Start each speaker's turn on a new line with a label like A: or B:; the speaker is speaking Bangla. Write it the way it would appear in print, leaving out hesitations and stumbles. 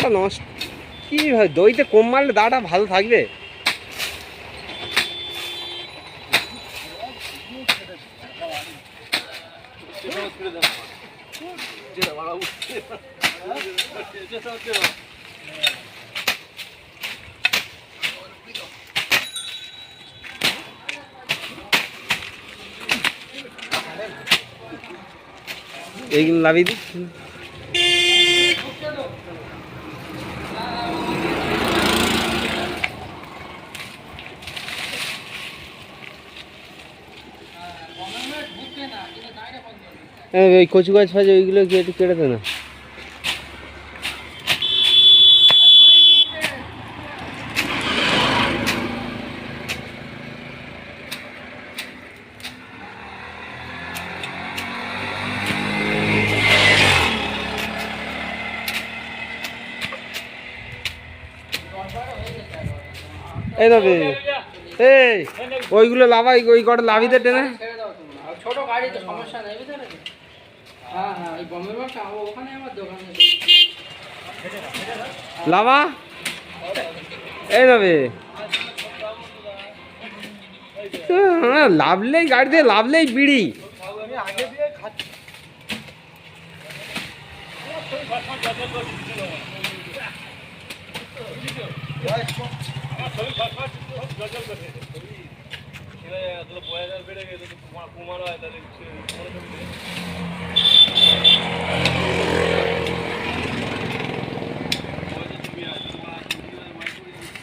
A: দাটা নষ্ট কি হয়, দইতে কম মারলে দাটা ভালো থাকবে। এইগুলো লাভিয়ে দিই। ওই কচু গাছ ফাজ ওইগুলো একটু কেটে দে না। এই নবে এই ওইগুলো লাভাই, ওই কটা লাভিতে টেনে
B: ছোট গাড়ি তো সমস্যা নেই, বুঝতে পেরেছি। হ্যাঁ হ্যাঁ, এই বম্বের মাছটা ওখানে আমার দোকানে
A: লাভা। এই নবে লাভলেই গাড়ি দিয়ে লাভলেই বিড়ি।